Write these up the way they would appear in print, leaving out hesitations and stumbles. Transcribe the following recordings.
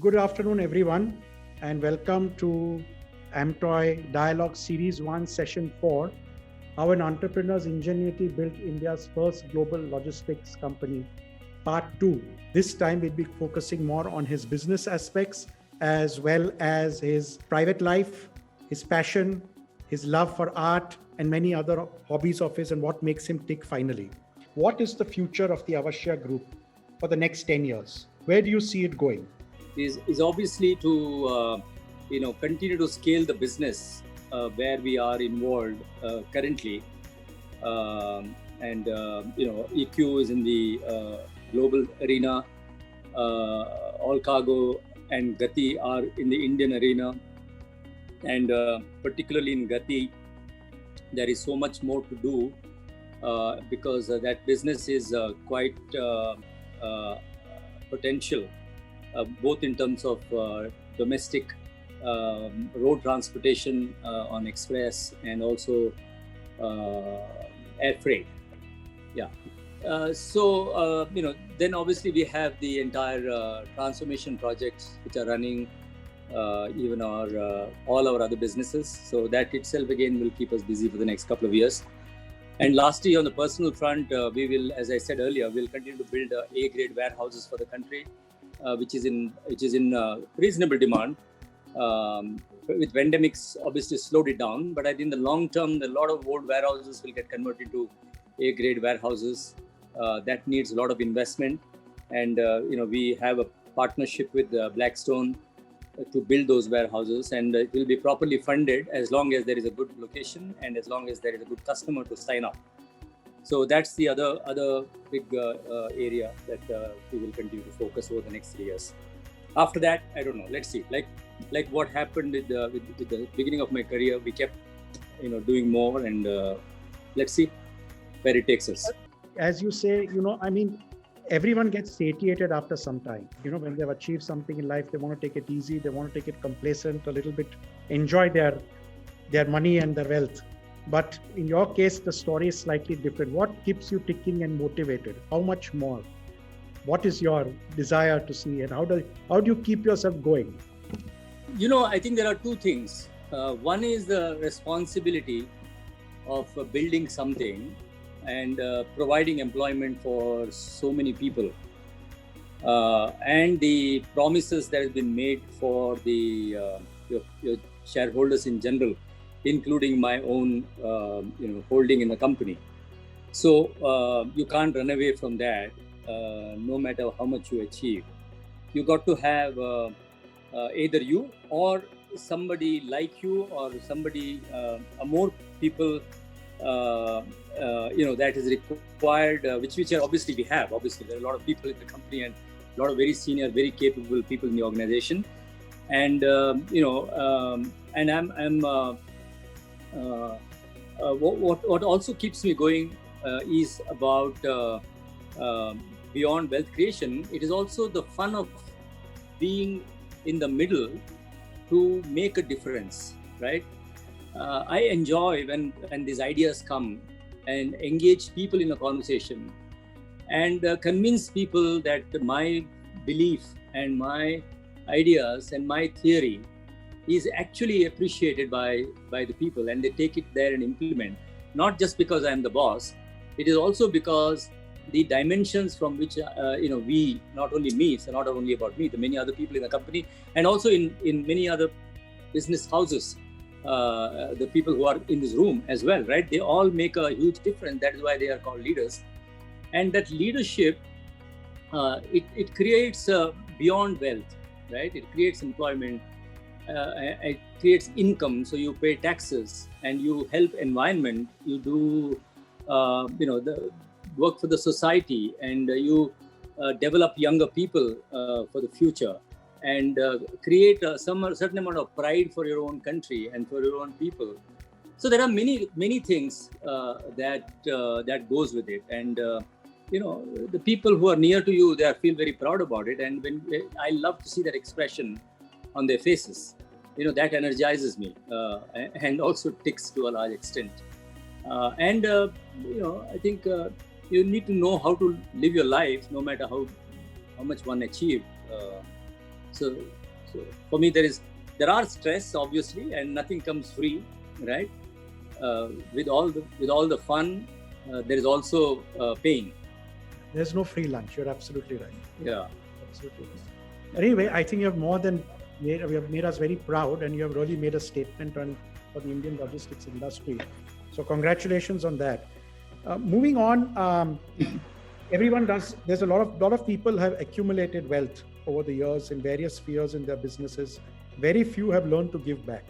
Good afternoon, everyone, and welcome to AmToy Dialogue Series 1, Session 4. How an entrepreneur's ingenuity built India's first global logistics company, Part 2. This time we'll be focusing more on his business aspects as well as his private life, his passion, his love for art, and many other hobbies of his, and what makes him tick finally. What is the future of the Avashya Group for the next 10 years? Where do you see it going? Is obviously to continue to scale the business where we are involved currently, and EQ is in the global arena. All Cargo and Gati are in the Indian arena, and particularly in Gati, there is so much more to do because that business is quite potential. Both in terms of domestic road transportation on express and also air freight. Yeah. Then obviously we have the entire transformation projects which are running, even all our other businesses. So that itself again will keep us busy for the next couple of years. And lastly, on the personal front, we will, as I said earlier, we'll continue to build A-grade warehouses for the country. Which is in reasonable demand. With pandemics, obviously slowed it down, but I think in the long term, a lot of old warehouses will get converted to A-grade warehouses. That needs a lot of investment, and we have a partnership with Blackstone to build those warehouses, and it will be properly funded as long as there is a good location and as long as there is a good customer to sign up. So that's the other big area that we will continue to focus over the next 3 years. After that, I don't know. Let's see. Like what happened with the beginning of my career, we kept doing more, and let's see where it takes us. As you say, everyone gets satiated after some time. When they've achieved something in life, they want to take it easy. They want to take it complacent, a little bit, enjoy their money and their wealth. But in your case, the story is slightly different. What keeps you ticking and motivated? How much more? What is your desire to see, and how do you keep yourself going? I think there are two things. One is the responsibility of building something and providing employment for so many people, and the promises that have been made for the your shareholders in general, including my own, holding in the company. So you can't run away from that, no matter how much you achieve. You got to have either you or somebody like you or somebody, more people, that is required, which are obviously we have. Obviously, there are a lot of people in the company and a lot of very senior, very capable people in the organization, and and I'm. What also keeps me going is about beyond wealth creation. It is also the fun of being in the middle to make a difference, right? I enjoy when these ideas come and engage people in a conversation and convince people that my belief and my ideas and my theory is actually appreciated by the people, and they take it there and implement. Not just because I am the boss, it is also because the dimensions from which we, not only me, it's not only about me, the many other people in the company, and also in many other business houses, the people who are in this room as well, right? They all make a huge difference. That is why they are called leaders. And that leadership, it creates beyond wealth, right? It creates employment. It creates income, so you pay taxes and you help environment. You do, the work for the society, and you develop younger people for the future, and create some certain amount of pride for your own country and for your own people. So there are many things that goes with it, and the people who are near to you, they feel very proud about it, and when I love to see that expression on their faces, that energizes me, and also ticks to a large extent. I think you need to know how to live your life, no matter how much one achieved. So, so for me, there are stress obviously, and nothing comes free, right? With all the fun, there is also pain. There's no free lunch. You're absolutely right. Yeah. Absolutely right. Anyway, I think you have made us very proud, and you have really made a statement for the Indian logistics industry. So congratulations on that. Moving on, everyone does. There's a lot of people have accumulated wealth over the years in various spheres in their businesses. Very few have learned to give back,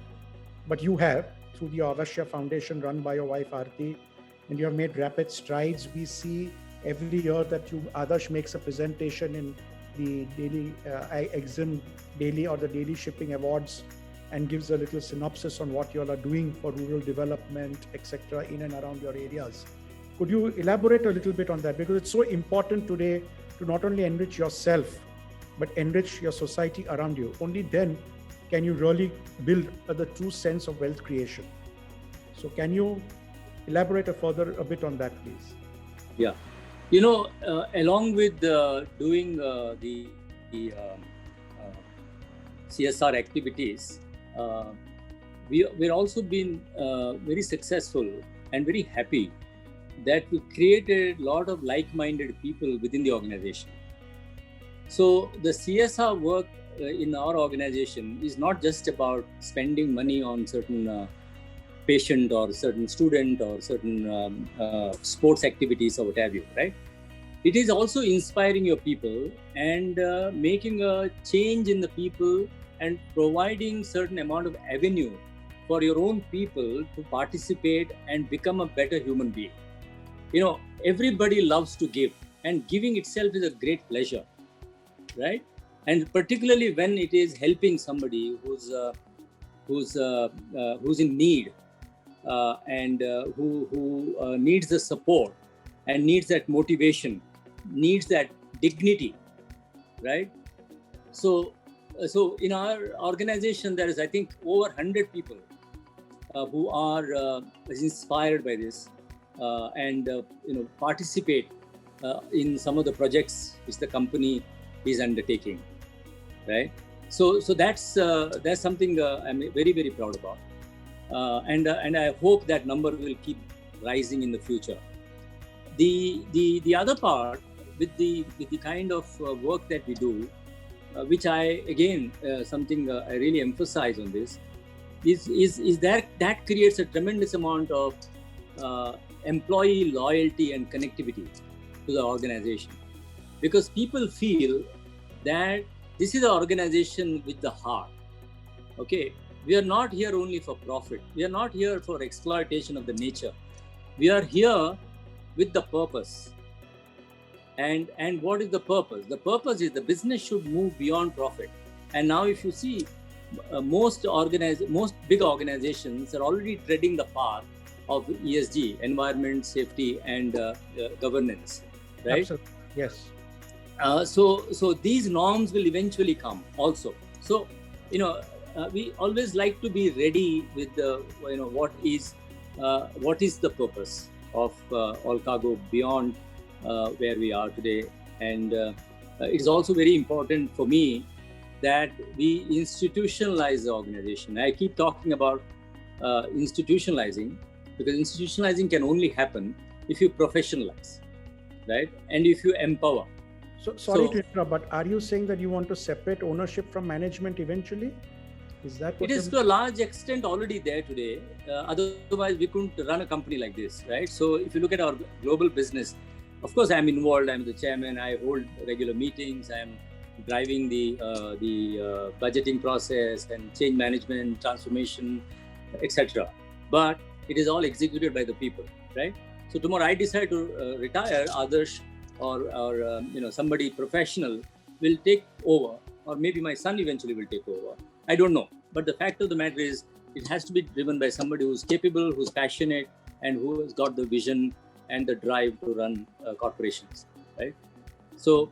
but you have through the Avashya Foundation run by your wife Aarti, and you have made rapid strides. We see every year that Adarsh makes a presentation in the daily EXIM daily or the daily shipping awards and gives a little synopsis on what you all are doing for rural development, etc., in and around your areas. Could you elaborate a little bit on that? Because it's so important today to not only enrich yourself, but enrich your society around you. Only then can you really build the true sense of wealth creation. So can you elaborate a bit on that, please? Yeah. Along with doing the CSR activities, we're also been very successful and very happy that we created a lot of like-minded people within the organization. So the CSR work in our organization is not just about spending money on certain patient or certain student or certain sports activities or what have you, right? It is also inspiring your people and making a change in the people and providing certain amount of avenue for your own people to participate and become a better human being. Everybody loves to give, and giving itself is a great pleasure, right? And particularly when it is helping somebody who's in need and who needs the support and needs that motivation, needs that dignity, right? So in our organization, there is, I think, over 100 people who are inspired by this and participate in some of the projects which the company is undertaking, right? So that's something I'm very, very proud about, and I hope that number will keep rising in the future. The other part with the kind of work that we do, which I again something I really emphasize on this, is that creates a tremendous amount of employee loyalty and connectivity to the organization, because people feel that this is an organization with the heart. Okay, we are not here only for profit. We are not here for exploitation of the nature. We are here with the purpose. And what is the purpose? The purpose is the business should move beyond profit. And now if you see, most big organizations are already treading the path of ESG, environment, safety, and governance, right? Absolutely. Yes. So these norms will eventually come also. So, we always like to be ready with what is the purpose of All Cargo beyond where we are today. And it is also very important for me that we institutionalize the organization. I keep talking about institutionalizing, because institutionalizing can only happen if you professionalize, right? And if you empower. So sorry to interrupt, but are you saying that you want to separate ownership from management eventually? Is that what it is to a large extent already there today? Otherwise, we couldn't run a company like this, right? So if you look at our global business, of course, I'm involved. I'm the chairman. I hold regular meetings. I'm driving the budgeting process and change management, transformation, etc. But it is all executed by the people, right? So tomorrow I decide to retire, Adarsh or somebody professional will take over, or maybe my son eventually will take over. I don't know. But the fact of the matter is, it has to be driven by somebody who's capable, who's passionate, and who has got the vision and the drive to run corporations, right? So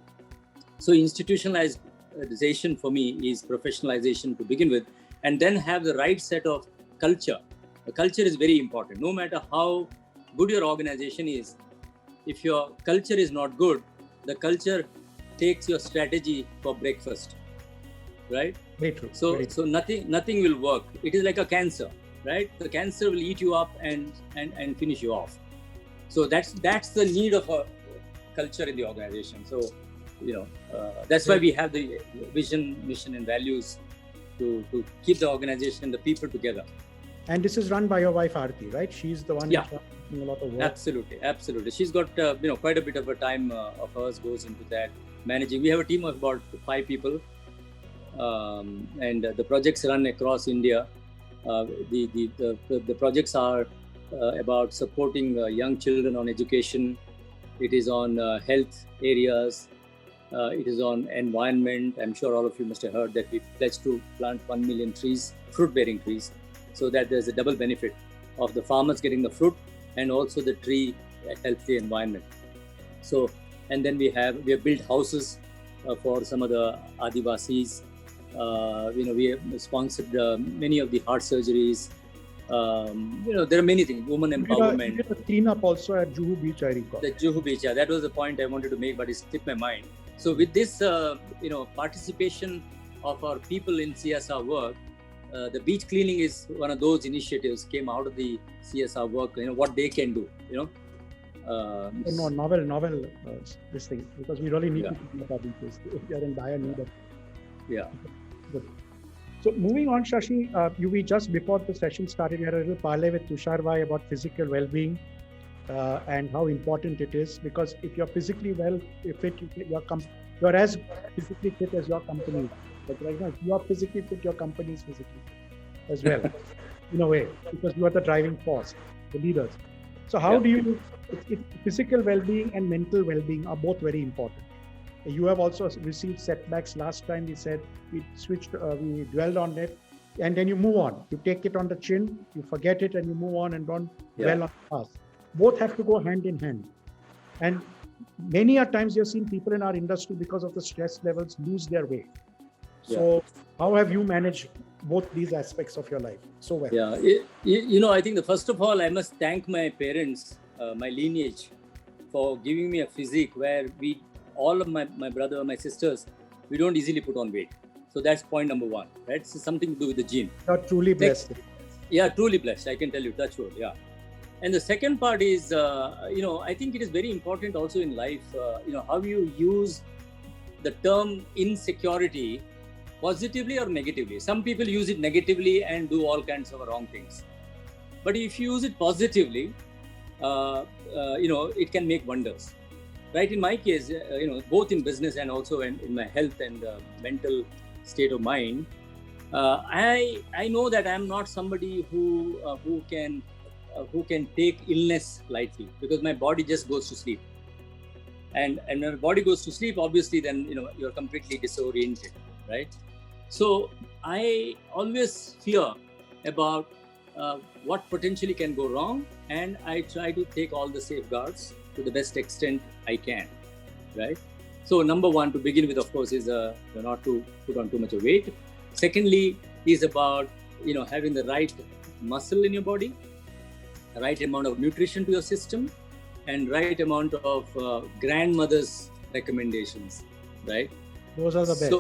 institutionalization for me is professionalization to begin with, and then have the right set of culture. The culture is very important. No matter how good your organization is, if your culture is not good, the culture takes your strategy for breakfast, right? Very true. So Very so nothing will work. It is like a cancer, right? The cancer will eat you up and finish you off. So that's the need of a culture in the organization. So that's why we have the vision, mission, and values to keep the organization and the people together. And this is run by your wife Aarti, right? She's the one Yeah. doing a lot of work. Absolutely. She's got quite a bit of a time of hers goes into that managing. We have a team of about 5 people, and the projects run across India. The projects are about supporting young children on education. It is on health areas. It is on environment. I'm sure all of you must have heard that we pledged to plant 1 million trees, fruit-bearing trees, so that there's a double benefit of the farmers getting the fruit and also the tree helps the environment. So, and then we have built houses for some of the Adivasis. We have sponsored many of the heart surgeries. There are many things. Women empowerment. You did a cleanup also at Juhu Beach, I recall. The Juhu Beach, yeah, that was the point I wanted to make, but it slipped my mind. So with this, participation of our people in CSR work, the beach cleaning is one of those initiatives came out of the CSR work. What they can do. Novel. This thing, because we really need to clean up our beaches. We are in dire need of. Yeah. Good. So moving on, Shashi, we just before the session started, we had a little parley with Tushar Bhai about physical well-being and how important it is. Because if you're physically fit, you're as physically fit as your company. But right now, if you are physically fit, your company is physically fit as well, in a way, because you are the driving force, the leaders. So how do you? Physical well-being and mental well-being are both very important. You have also received setbacks. Last time we said we dwelled on it, and then you move on. You take it on the chin, you forget it, and you move on and don't dwell on the past. Both have to go hand in hand. And many a times you've seen people in our industry, because of the stress levels, lose their way. So how have you managed both these aspects of your life so well? Yeah, I think first of all, I must thank my parents, my lineage, for giving me a physique where all of my brother, my sisters, we don't easily put on weight. So that's point number 1, right? It's something to do with the gene. You're truly blessed. Yeah, truly blessed. I can tell you, touch wood, yeah. And the second part is, I think it is very important also in life, how you use the term insecurity positively or negatively. Some people use it negatively and do all kinds of wrong things. But if you use it positively, it can make wonders. Right, in my case, both in business and also in my health and mental state of mind, I know that I'm not somebody who can take illness lightly, because my body just goes to sleep. And when my body goes to sleep, obviously, then you're completely disoriented, right? So I always fear about what potentially can go wrong, and I try to take all the safeguards to the best extent I can, right? So number 1 to begin with, of course, is not to put on too much of weight. Secondly, is about having the right muscle in your body, the right amount of nutrition to your system, and right amount of grandmother's recommendations, right? Those are the best.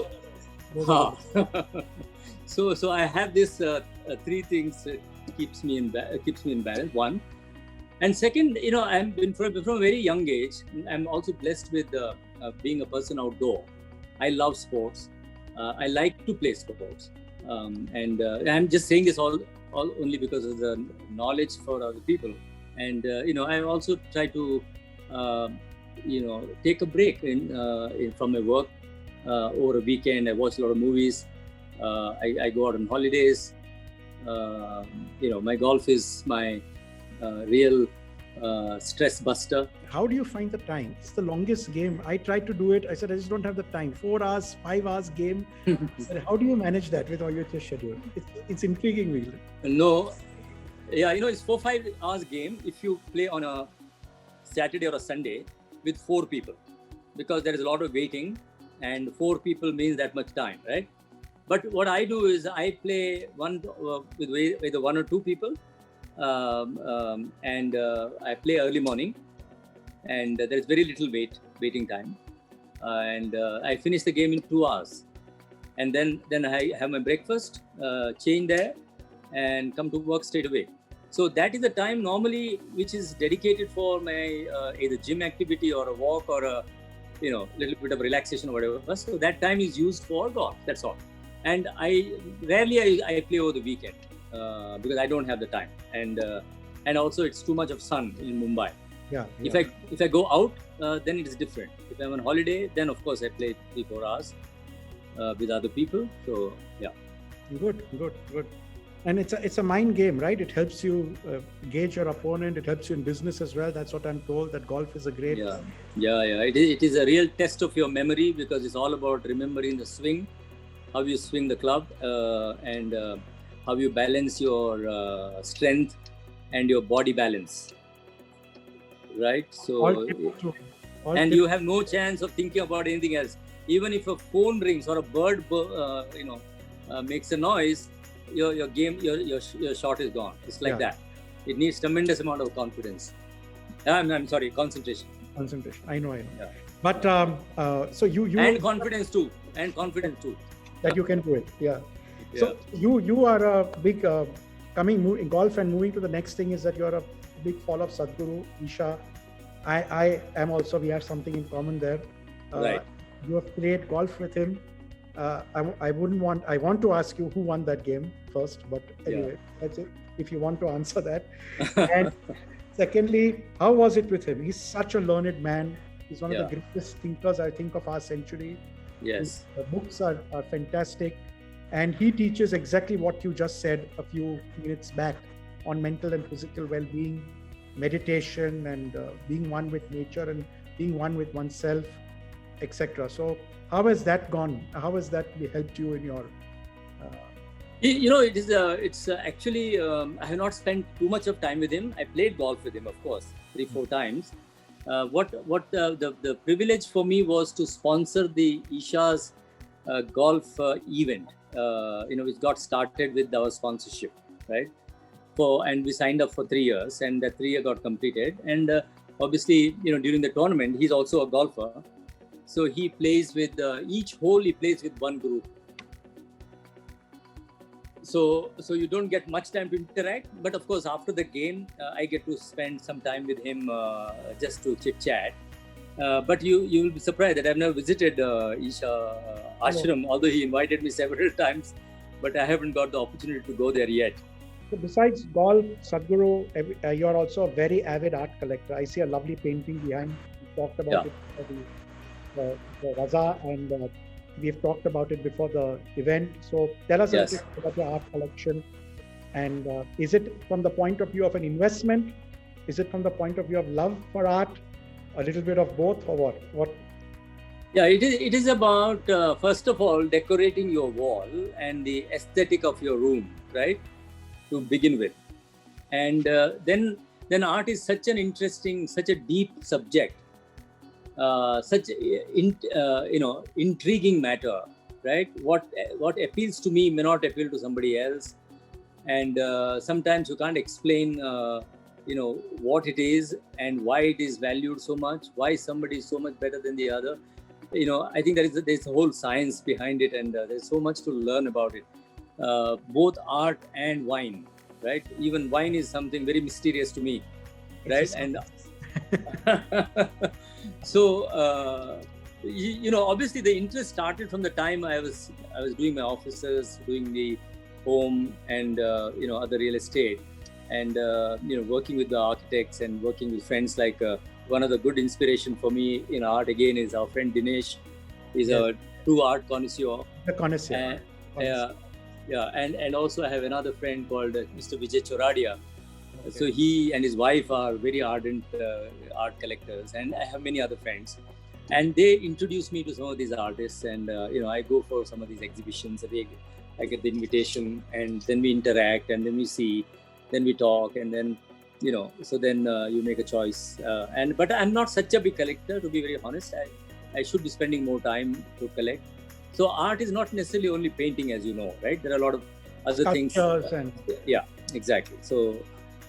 So I have this 3 things that keeps me in balance. 1. And second, I'm from a very young age, I'm also blessed with being a person outdoor. I love sports. I like to play sports. And I'm just saying this all only because of the knowledge for other people. And, I also try to, take a break from my work over a weekend. I watch a lot of movies. I go out on holidays. My golf is my real stress buster. How do you find the time? It's the longest game. I tried to do it. I said, I just don't have the time. 4 hours, 5 hours game. How do you manage that with all your schedule? It's intriguing, really. No. Yeah, it's 4-5 hours game if you play on a Saturday or a Sunday with 4 people, because there is a lot of waiting, and 4 people means that much time, right? But what I do is I play with either 1 or 2 people. And I play early morning, and there is very little waiting time, and I finish the game in 2 hours. and then I have my breakfast, change there, and come to work straight away. So that is the time normally which is dedicated for my either gym activity or a walk or a little bit of relaxation or whatever. So that time is used for golf. That's all. And I rarely I play over the weekend because I don't have the time, and also it's too much of sun in Mumbai. Yeah. If I go out, then it is different. If I'm on holiday, then of course I play 3-4 hours with other people. So yeah. Good. And it's a mind game, right? It helps you gauge your opponent. It helps you in business as well. That's what I'm told, that golf is a great. Yeah. It is a real test of your memory because it's all about remembering the swing, how you swing the club, and how you balance your strength and your body balance. Right. So, you have no chance of thinking about anything else. Even if a phone rings or a bird, makes a noise, your game, your shot is gone. It's like that. It needs tremendous amount of confidence. I'm sorry, concentration. I know. Yeah. But so you and confidence too. That you can do it. Yeah. So you are a big coming in golf and moving to the next thing is that you're a big follower of Sadhguru Isha. I am also. We have something in common there. Right. You have played golf with him. I want to ask you who won that game first, but anyway, that's it. If you want to answer that. And secondly, how was it with him? He's such a learned man. He's one of the greatest thinkers, I think, of our century. Yes. His books are fantastic. And he teaches exactly what you just said a few minutes back on mental and physical well-being, meditation, and being one with nature and being one with oneself, etc. So how has that gone? How has that helped you in your? It's actually I have not spent too much of time with him. I played golf with him, of course, 3-4 times. What the privilege for me was to sponsor the Isha's golf event. Which got started with our sponsorship, right? And we signed up for 3 years, and that 3 year got completed. And obviously, during the tournament, he's also a golfer. So he plays with each hole. He plays with one group. So you don't get much time to interact. But of course, after the game, I get to spend some time with him just to chit chat. But you will be surprised that I've never visited Isha Ashram, although he invited me several times, but I haven't got the opportunity to go there yet. So besides golf, Sadhguru, you're also a very avid art collector. I see a lovely painting behind. You talked about it for the Raza, and we've talked about it before the event. So tell us a little about your art collection. And is it from the point of view of an investment? Is it from the point of view of love for art? A little bit of both, or what? Yeah, it is about first of all decorating your wall and the aesthetic of your room, right? To begin with, and then art is such an interesting, such a deep subject, such intriguing matter, right? What appeals to me may not appeal to somebody else, and sometimes you can't explain. What it is and why it is valued so much, why somebody is so much better than the other. I think there's a whole science behind it, and there's so much to learn about it. Both art and wine, right? Even wine is something very mysterious to me, right? And so, obviously the interest started from the time I was doing my offices, doing the home and, other real estate. And, working with the architects and working with friends like one of the good inspiration for me in art again is our friend Dinesh. He's a true art connoisseur. The connoisseur. And also I have another friend called Mr. Vijay Choradia. Okay. So he and his wife are very ardent art collectors, and I have many other friends. And they introduce me to some of these artists, and I go for some of these exhibitions. I get the invitation, and then we interact, and then we see. Then we talk, and then, so then you make a choice. But I'm not such a big collector, to be very honest. I should be spending more time to collect. So art is not necessarily only painting, as you know, right? There are a lot of other things. Yeah, exactly. So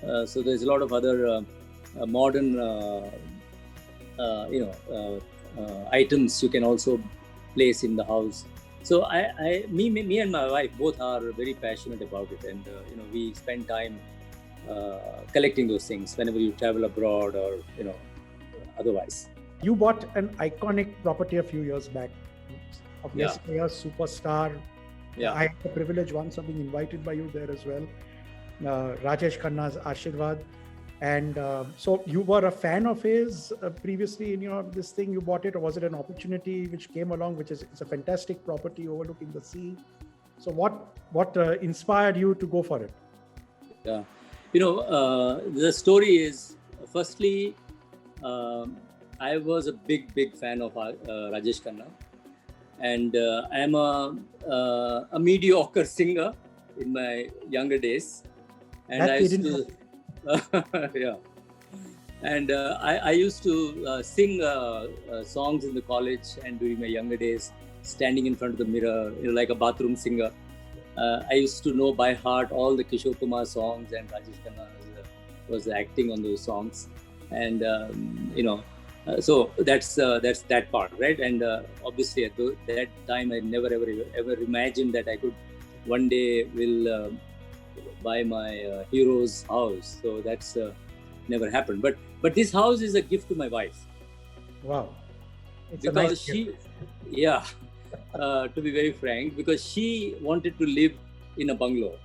there's a lot of other modern, items you can also place in the house. So me and my wife both are very passionate about it, and we spend time collecting those things whenever you travel abroad or otherwise. You bought an iconic property a few years back of Yeah. Yesayer's superstar. Yeah. I had the privilege once of being invited by you there as well. Rajesh Khanna's Ashirwad. And so you were a fan of his previously in this thing, you bought it, or was it an opportunity which came along, it's a fantastic property overlooking the sea? So what inspired you to go for it? Yeah. The story is, firstly, I was a big fan of Rajesh Khanna. And I am a mediocre singer in my younger days. And I used to... yeah, and I used to sing songs in the college and during my younger days, standing in front of the mirror, like a bathroom singer. I used to know by heart all the Kishore Kumar songs, and Rajesh Khanna was acting on those songs, and so that's that part, right? And obviously at that time, I never ever imagined that I could one day will buy my hero's house. So that's never happened. But this house is a gift to my wife. Wow. It's because a nice she, gift. Yeah, to be very frank, because she wanted to live in a bungalow.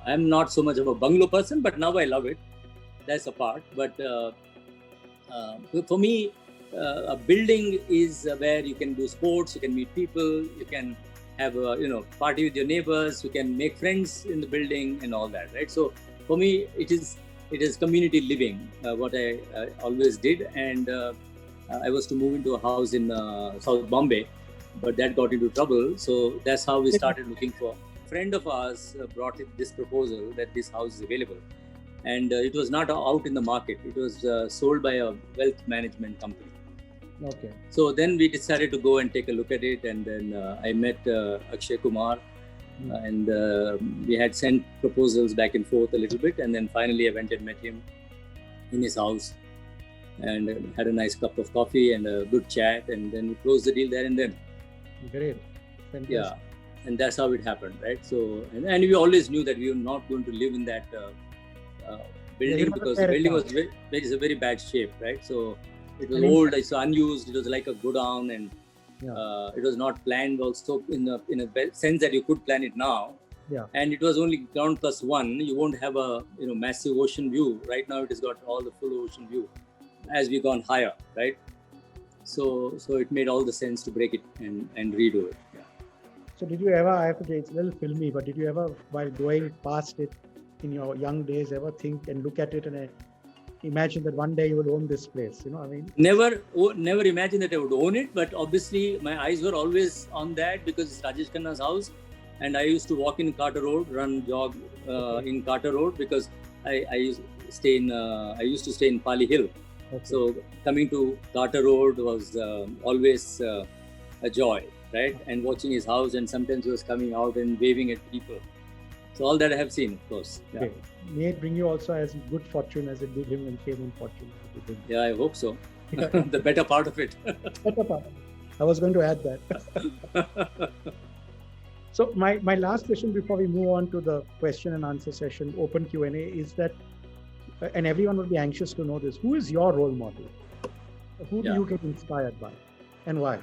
I'm not so much of a bungalow person, but now I love it. That's a part. But for me, a building is where you can do sports, you can meet people, you can have a party with your neighbors, you can make friends in the building and all that, right? So for me, it is community living, what I always did. And I was to move into a house in South Bombay, but that got into trouble. So that's how we started looking for. A friend of ours brought this proposal that this house is available, and it was not out in the market. It was sold by a wealth management company. Okay. So then we decided to go and take a look at it, and then I met Akshay Kumar, and we had sent proposals back and forth a little bit, and then finally I went and met him in his house and had a nice cup of coffee and a good chat, and then we closed the deal there and then. Great. Fantastic. Yeah, and that's how it happened, right? So and we always knew that we were not going to live in that building, because the building was is a very bad shape, right? So it was old, it's unused, it was like a godown, and it was not planned also in a sense that you could plan it now. Yeah. And it was only ground plus one. You won't have a massive ocean view. Right now it has got all the full ocean view as we've gone higher, right? So it made all the sense to break it and redo it. Yeah. So did you ever, I have to say it's a little filmy, but did you ever, while going past it in your young days, ever think and look at it and imagine that one day you will own this place? Never imagined that I would own it, but obviously my eyes were always on that because it's Rajesh Khanna's house, and I used to walk in Carter Road, jog in Carter Road, because I used to stay in Pali Hill. Okay. So coming to Carter Road was always a joy, right? And watching his house, and sometimes he was coming out and waving at people. So all that I have seen, of course. Yeah. Okay. May it bring you also as good fortune as it did him and fame and fortune. Yeah, I hope so. The better part of it. Better part. I was going to add that. So my last question before we move on to the question and answer session, open Q&A, is that, and everyone will be anxious to know this, who is your role model? Who do you get inspired by, and why?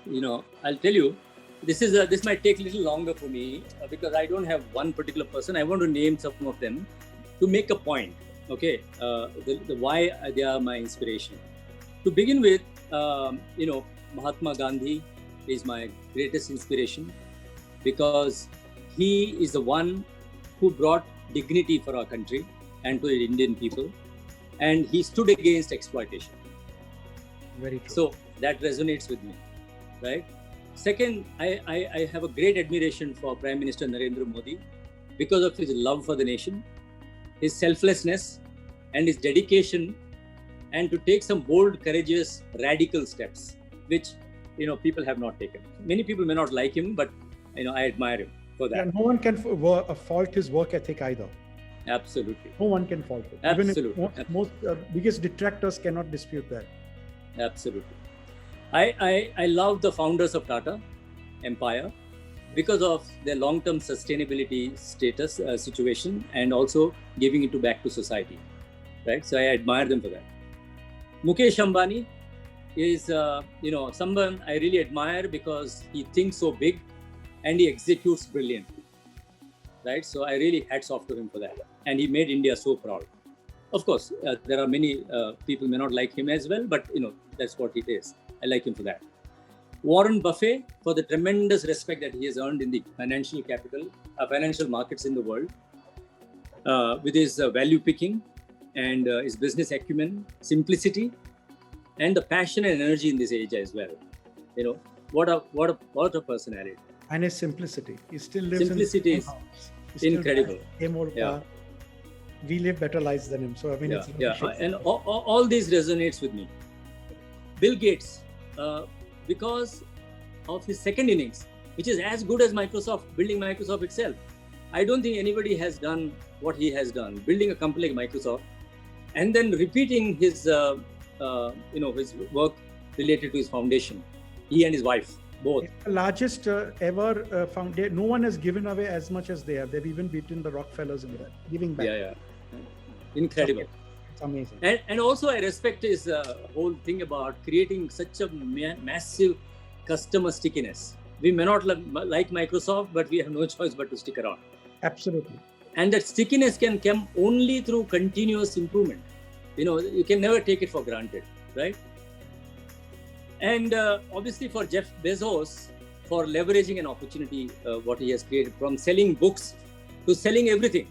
I'll tell you, this might take a little longer for me because I don't have one particular person. I want to name some of them to make a point. Okay, the why they are my inspiration. To begin with, Mahatma Gandhi is my greatest inspiration because he is the one who brought dignity for our country and to the Indian people, and he stood against exploitation. Very true. So that resonates with me, right? Second, I have a great admiration for Prime Minister Narendra Modi because of his love for the nation, his selflessness, and his dedication, and to take some bold, courageous, radical steps, which people have not taken. Many people may not like him, but I admire him for that. Yeah, no one can fault his work ethic either. Absolutely. No one can fault it. Absolutely. Even if most biggest detractors cannot dispute that. Absolutely. I love the founders of Tata Empire because of their long-term sustainability status situation, and also giving it back to society, right? So I admire them for that. Mukesh Ambani is someone I really admire because he thinks so big and he executes brilliantly, right? So I really hats off to him for that, and he made India so proud. Of course, there are many people may not like him as well, but that's what it is. I like him for that. Warren Buffett, for the tremendous respect that he has earned in the financial markets in the world, with his value picking and his business acumen, simplicity, and the passion and energy in this age as well. What a personality. And his simplicity. He still lives simplicity is incredible. We live better lives than him. So and all these resonates with me. Bill Gates, because of his second innings, which is as good as Microsoft, building Microsoft itself. I don't think anybody has done what he has done, building a company like Microsoft, and then repeating his his work related to his foundation. He and his wife, both. It's the largest ever foundation. No one has given away as much as they have. They've even beaten the Rockefellers in that, giving back. Yeah. Incredible. It's amazing. And also I respect his whole thing about creating such a massive customer stickiness. We may not like Microsoft, but we have no choice but to stick around. Absolutely. And that stickiness can come only through continuous improvement. You can never take it for granted, right? And obviously for Jeff Bezos, for leveraging an opportunity, what he has created, from selling books to selling everything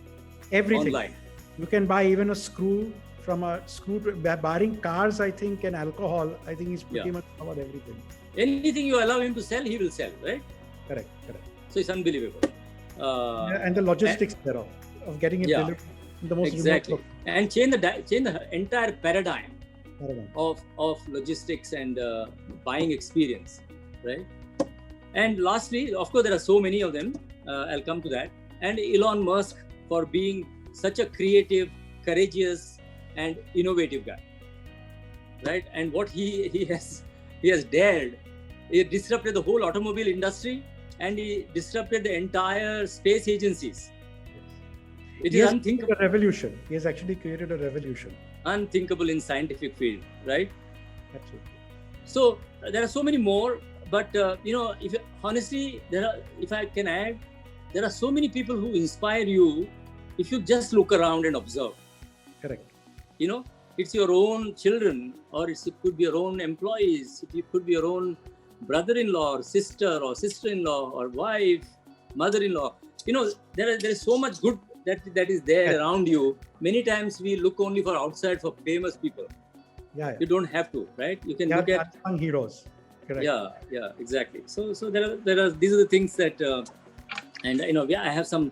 online. You can buy even a screw from a screw, barring cars, I think, and alcohol. I think he's pretty much covered everything. Anything you allow him to sell, he will sell, right? Correct. So it's unbelievable. And the logistics thereof of getting it delivered in the most exactly, and change the entire paradigm of logistics and buying experience, right? And lastly, of course, there are so many of them. I'll come to that. And Elon Musk, for being such a creative, courageous, and innovative guy, right? And what he has dared. He disrupted the whole automobile industry, and he disrupted the entire space agencies. It is unthinkable. A revolution. He has actually created a revolution. Unthinkable in scientific field, right? Absolutely. So there are so many more, but honestly, if I can add, there are so many people who inspire you if you just look around and observe. Correct. It's your own children, or it could be your own employees, it could be your own brother-in-law, or sister-in-law, or wife, mother-in-law. There is so much good that is there around you. Many times we look only for outside for famous people. Yeah. You don't have to, right? You can look at heroes. Correct. Yeah, exactly. So there are these are the things that, I have some.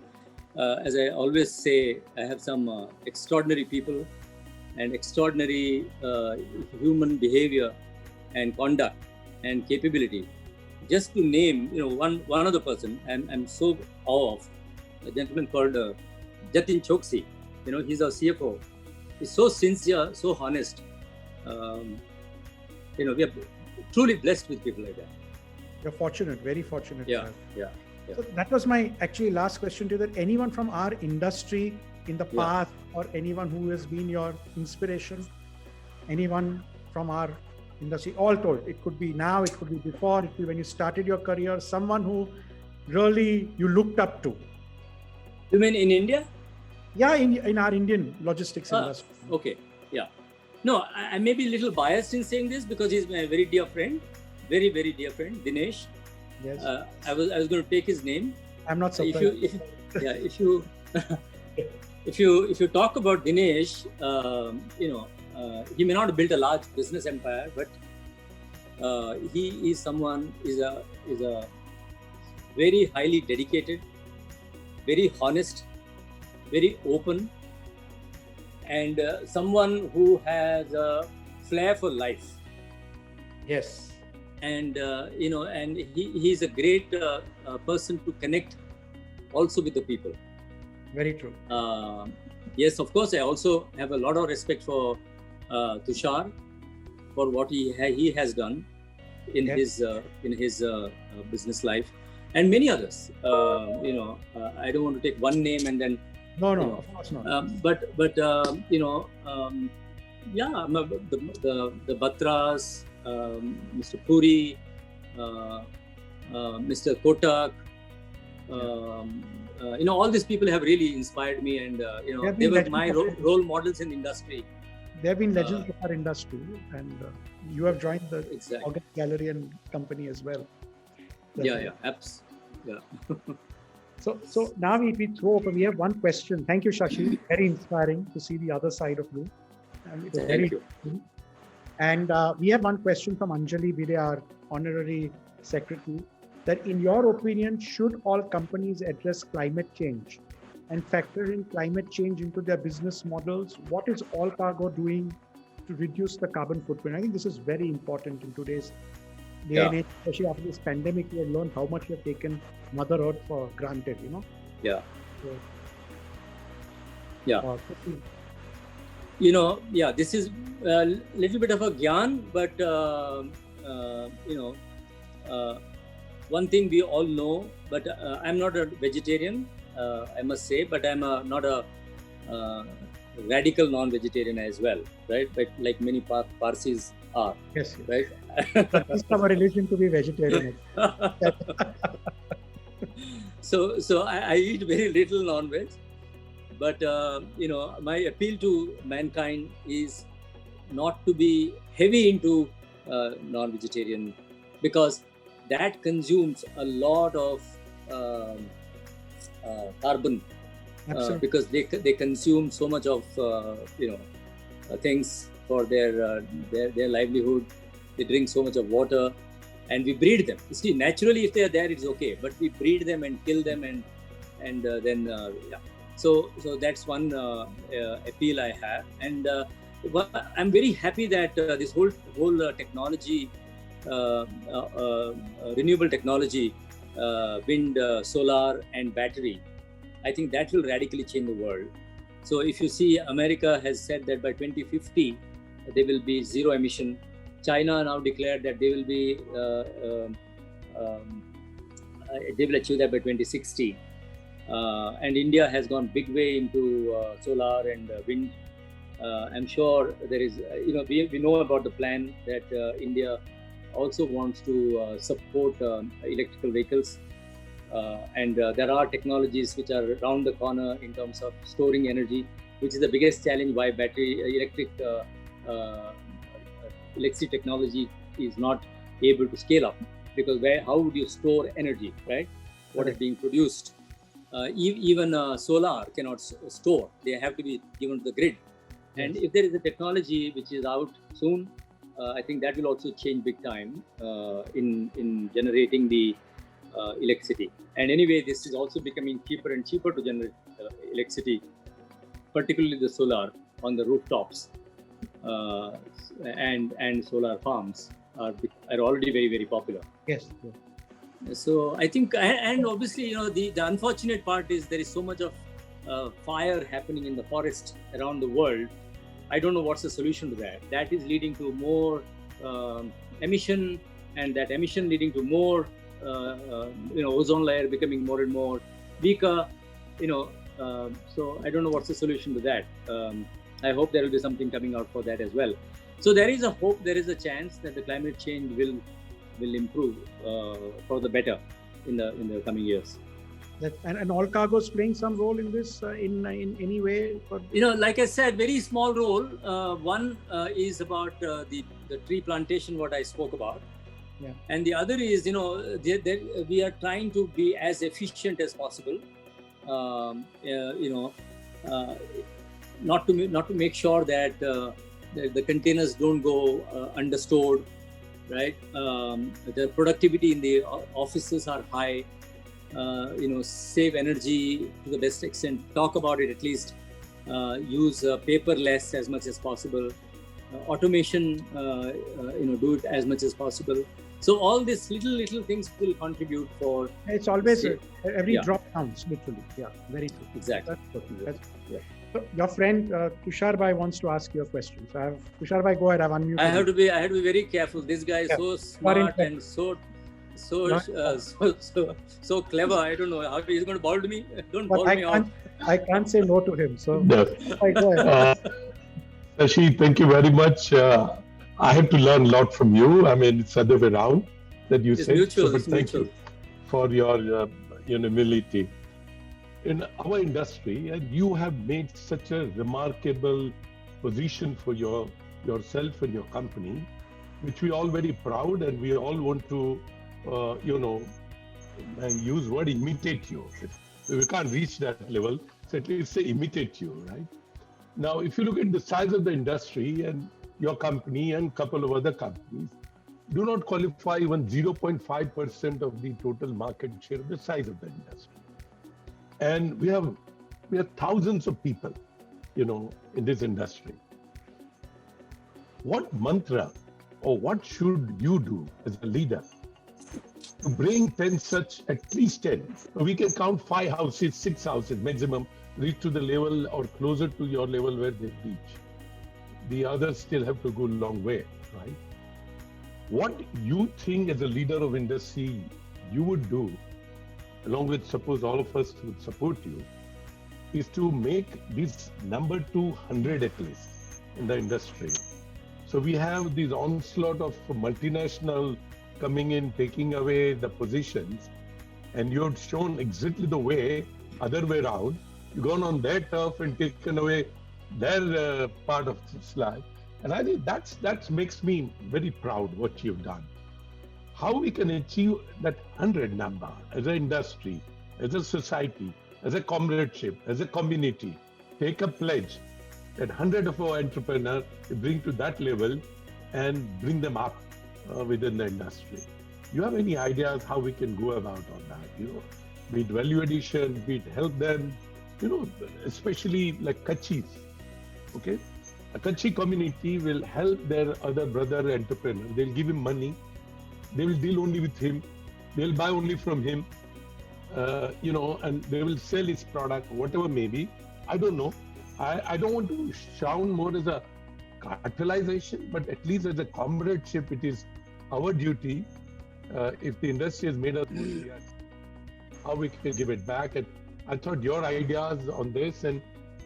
As I always say, I have some extraordinary people and extraordinary human behavior and conduct and capability. Just to name, one other person, I'm so awe of, a gentleman called Jatin Chokshi. He's our CFO. He's so sincere, so honest. We are truly blessed with people like that. You're fortunate, very fortunate. Yeah. So that was my actually last question to you, that anyone from our industry in the past, or anyone who has been your inspiration, anyone from our industry, all told, it could be now, it could be before, it could be when you started your career, someone who really you looked up to. You mean in India? Yeah, in our Indian logistics industry. Okay, yeah. No, I may be a little biased in saying this because he's my very dear friend, very, very dear friend, Dinesh. Yes. I was going to take his name. I'm not surprised. If you talk about Dinesh, he may not have built a large business empire, but he is a very highly dedicated, very honest, very open, and someone who has a flair for life. Yes. And and he's a great person to connect also with the people. Very true. Yes, of course, I also have a lot of respect for Tushar, for what he has done. in his business life, and many others. I don't want to take one name and then. No, of course not. The Batras, Mr. Puri, Mr. Kotak, all these people have really inspired me, and they were my role models in the industry. They have been legends of our industry, and you have joined the August Gallery and Company as well. So now we throw open. We have one question. Thank you, Shashi. Very inspiring to see the other side of you. Thank you. And we have one question from Anjali Bide, our honorary secretary, that in your opinion, should all companies address climate change and factor in climate change into their business models? What is All Cargo doing to reduce the carbon footprint? I think this is very important in today's day and age, especially after this pandemic. We have learned how much we have taken Mother Earth for granted, This is a little bit of a gyan, but one thing we all know, but I'm not a vegetarian, I must say, but I'm not a radical non-vegetarian as well, right? But like many Parsis are. Yes. Right? It's our religion to be vegetarian. So I eat very little non-veg, but my appeal to mankind is not to be heavy into non-vegetarian, because that consumes a lot of carbon, because they consume so much of things for their livelihood. They drink so much of water, and we breed them. You see, naturally, if they are there, it's okay. But we breed them and kill them, and then. So that's one appeal I have, and I'm very happy that this whole technology, renewable technology, wind, solar, and battery, I think that will radically change the world. So if you see, America has said that by 2050 there will be zero emission. China now declared that they will be they will achieve that by 2060. And India has gone big way into solar and wind. I'm sure there is, we know about the plan that India also wants to support electrical vehicles. And there are technologies which are around the corner in terms of storing energy, which is the biggest challenge why electricity technology is not able to scale up, because how would you store energy, right? What is being produced? Even solar cannot store. They have to be given to the grid. And if there is a technology which is out soon, I think that will also change big time in generating the electricity. And anyway, this is also becoming cheaper and cheaper to generate electricity, particularly the solar on the rooftops, and solar farms are already very, very popular. Yes. So I think, and obviously, the unfortunate part is there is so much of fire happening in the forest around the world. I don't know what's the solution to that. That is leading to more emission, and that emission leading to more, ozone layer becoming more and more weaker. So I don't know what's the solution to that. I hope there will be something coming out for that as well. So there is a hope, there is a chance that the climate change will improve for the better in the coming years. And All Cargo is playing some role in this in any way? Like I said, very small role. One is about the tree plantation, what I spoke about. Yeah. And the other is, we are trying to be as efficient as possible. Not to make sure that the containers don't go understored, right? The productivity in the offices are high. Save energy to the best extent. Talk about it at least. Use paper less as much as possible. Automation, do it as much as possible. So all these little things will contribute for. It's always every drop counts, literally. Yeah, very true. Exactly. That's So your friend Tushar Bhai wants to ask you a question. So Tushar Bhai, go ahead. I've unmuted. I have to be very careful. This guy is so smart and so clever. I don't know how he's going to bowl me. Don't bowl me out. I can't say no to him. So no. Go ahead. Shashi, thank you very much. I have to learn a lot from you. I mean, it's the other way around that you said. Mutual, but thank you for your humility. In our industry, and you have made such a remarkable position for yourself and your company, which we all very proud, and we all want to, use word imitate you. We can't reach that level, so at least say imitate you, right? Now, if you look at the size of the industry and your company and a couple of other companies, do not qualify even 0.5% of the total market share of the size of the industry. And we have thousands of people, in this industry. What mantra or what should you do as a leader to bring 10 such, at least 10? We can count 5 houses, 6 houses maximum, reach to the level or closer to your level where they reach. The others still have to go a long way, right? What you think as a leader of industry you would do, along with suppose all of us would support you, is to make this number 200 at least in the industry. So we have this onslaught of multinational coming in, taking away the positions, and you've shown exactly the way, other way around, you've gone on their turf and taken away their part of the slide. And I think that makes me very proud what you've done. How we can achieve that 100 number as an industry, as a society, as a comradeship, as a community, take a pledge that 100 of our entrepreneurs bring to that level and bring them up within the industry. You have any ideas how we can go about on that? Be it value addition, be it help them, especially like Kachis, okay? A Kachi community will help their other brother entrepreneur. They'll give him money. They will deal only with him. They'll buy only from him, and they will sell his product, whatever may be. I don't know. I don't want to sound more as a cartelization, but at least as a comradeship, it is our duty. If the industry has made us, how we can give it back. And I thought your ideas on this, and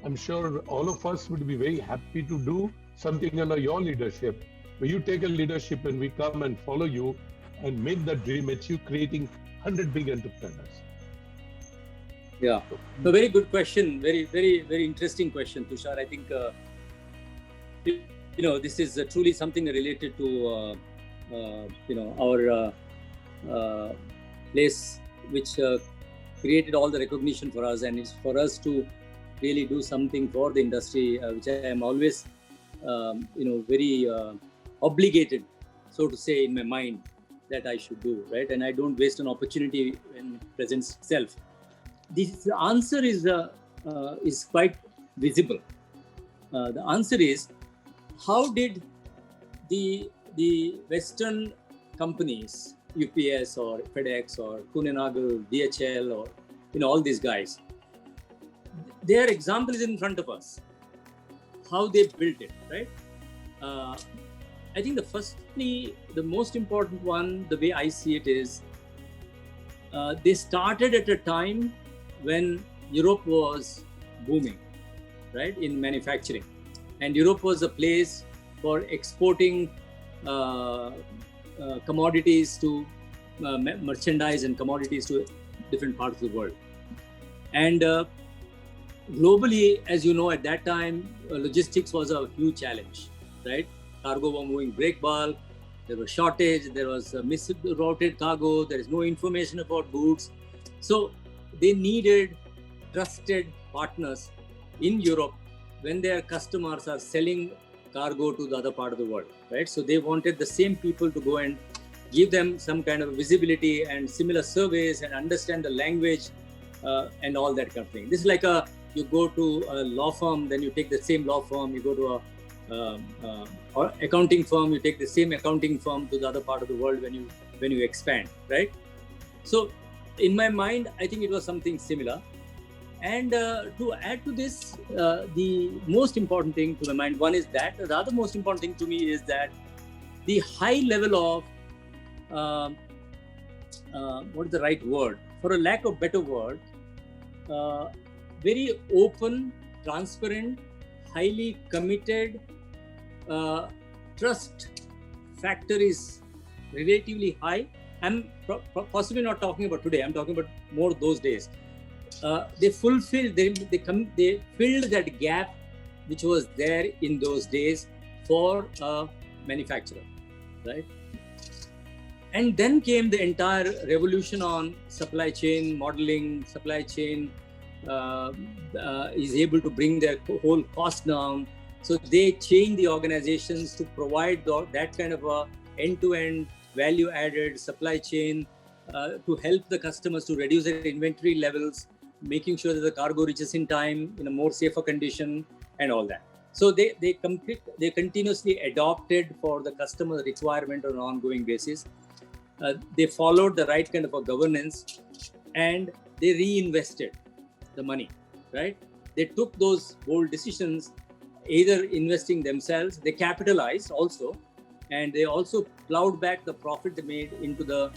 I'm sure all of us would be very happy to do something under your leadership. Where you take a leadership and we come and follow you and make that dream achieve, creating 100 big entrepreneurs. Yeah, a very good question. Very, very, very interesting question, Tushar. I think, this is truly something related to, our place, which created all the recognition for us. And it's for us to really do something for the industry, which I am always, very obligated, so to say, in my mind that I should do, right? And I don't waste an opportunity when it presents itself. The answer is quite visible. The answer is, how did the Western companies, UPS or FedEx or Kuehne Nagel, DHL, or all these guys, their example is in front of us. How they built it, right? I think the most important one, the way I see it is, they started at a time when Europe was booming, right, in manufacturing. And Europe was a place for exporting commodities to merchandise and commodities to different parts of the world. And globally, as you know, at that time, logistics was a huge challenge, right? Cargo was moving break bulk, there was shortage, there was misrouted cargo, there is no information about goods. So they needed trusted partners in Europe when their customers are selling cargo to the other part of the world, right? So they wanted the same people to go and give them some kind of visibility and similar surveys and understand the language and all that kind of thing. This is like you go to a law firm, then you take the same law firm, you go to or accounting firm, you take the same accounting firm to the other part of the world when you expand, right? So in my mind, I think it was something similar. And to add to this, the most important thing to my mind, one is that the other most important thing to me is that the high level of what is the right word? For a lack of better word, very open, transparent, highly committed, trust factor is relatively high. I'm possibly not talking about today. I'm talking about more those days. They filled that gap which was there in those days for a manufacturer, right? And then came the entire revolution on supply chain modeling. Supply chain is able to bring their whole cost down. So they changed the organizations to provide that kind of a end-to-end value-added supply chain to help the customers to reduce their inventory levels, making sure that the cargo reaches in time in a more safer condition and all that. So they continuously adopted for the customer requirement on an ongoing basis. They followed the right kind of a governance, and they reinvested the money, right? They took those bold decisions, either investing themselves, they capitalized also, and they also plowed back the profit they made into the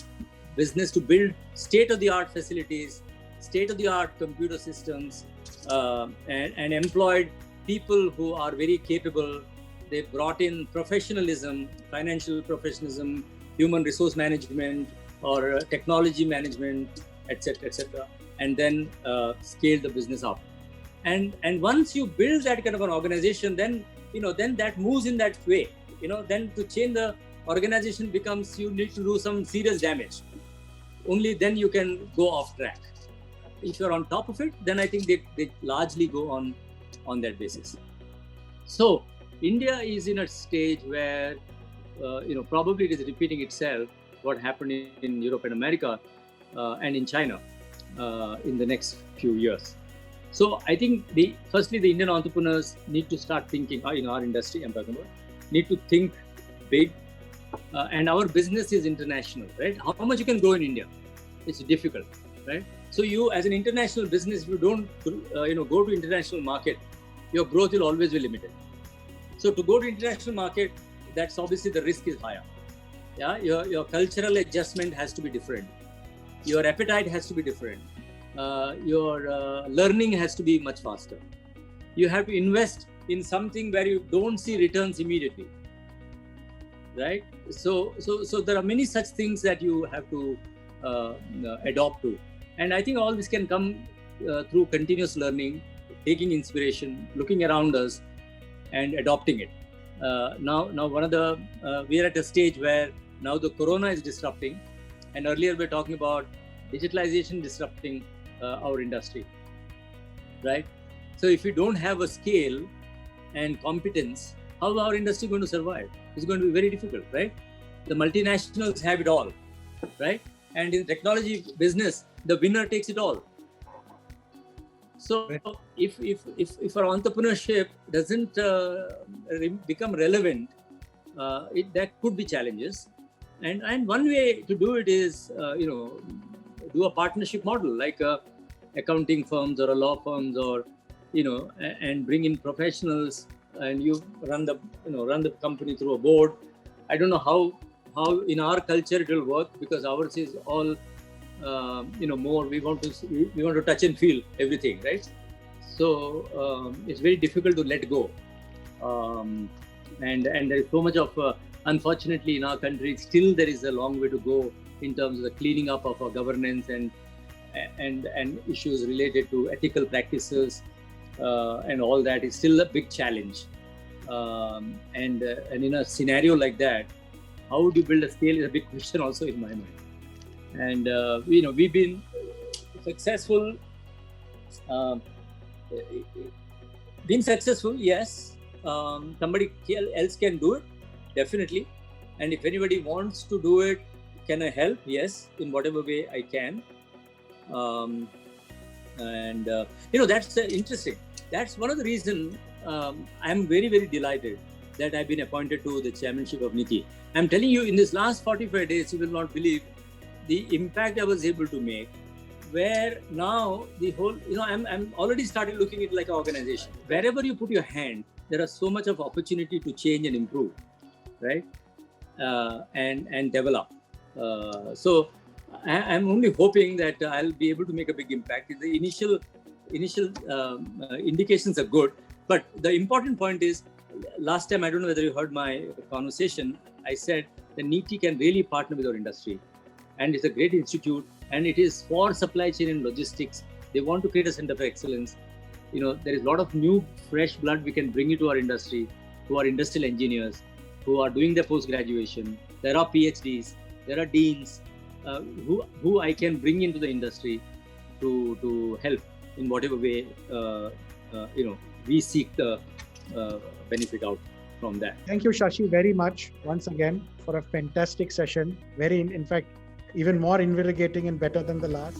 business to build state-of-the-art facilities, state-of-the-art computer systems, and employed people who are very capable. They brought in professionalism, financial professionalism, human resource management, or technology management, etc., and then scale the business up. And once you build that kind of an organization, then that moves in that way. Then to change the organization becomes you need to do some serious damage. Only then you can go off track. If you're on top of it, then I think they largely go on that basis. So India is in a stage where probably it is repeating itself what happened in Europe and America and in China in the next few years. So I think firstly the Indian entrepreneurs need to start thinking, in our industry I'm talking about, need to think big. And our business is international, right? How much you can grow in India? It's difficult, right? So you, as an international business, if you don't go to international market, your growth will always be limited. So to go to international market, that's obviously the risk is higher. Yeah, your cultural adjustment has to be different. Your appetite has to be different. Your learning has to be much faster. You have to invest in something where you don't see returns immediately, right? So there are many such things that you have to adopt to. And I think all this can come through continuous learning, taking inspiration, looking around us, and adopting it. Now, we are at a stage where now the corona is disrupting, and earlier we were talking about digitalization disrupting our industry, right? So if we don't have a scale and competence, how is our industry going to survive? It's going to be very difficult, right? The multinationals have it all, right? And in technology business, the winner takes it all. So if our entrepreneurship doesn't become relevant, there could be challenges. And one way to do it is, do a partnership model like accounting firms or a law firms, or and bring in professionals, and you run the company through a board. I don't know how in our culture it will work, because ours is all more we want to touch and feel everything, right? So it's very difficult to let go, and there is so much of unfortunately in our country still there is a long way to go in terms of the cleaning up of our governance and issues related to ethical practices, and all that is still a big challenge. And in a scenario like that, how would you build a scale is a big question also in my mind. And we've been successful. Yes. Somebody else can do it, definitely. And if anybody wants to do it, can I help? Yes, in whatever way I can. That's interesting. That's one of the reasons I'm very, very delighted that I've been appointed to the chairmanship of NITI. I'm telling you, in this last 45 days, you will not believe the impact I was able to make where now the whole, I'm already started looking at it like an organization. Wherever you put your hand, there are so much of opportunity to change and improve, right? And develop. So I'm only hoping that I'll be able to make a big impact. The initial indications are good, but the important point is, last time, I don't know whether you heard my conversation, I said that NITI can really partner with our industry, and it's a great institute, and it is for supply chain and logistics. They want to create a center of excellence. There is a lot of new fresh blood we can bring into our industry, who are industrial engineers, who are doing their post-graduation. There are PhDs, there are deans, who I can bring into the industry to help in whatever way we seek the benefit out from that. Thank you, Shashi, very much once again for a fantastic session. Very, in fact, even more invigorating and better than the last.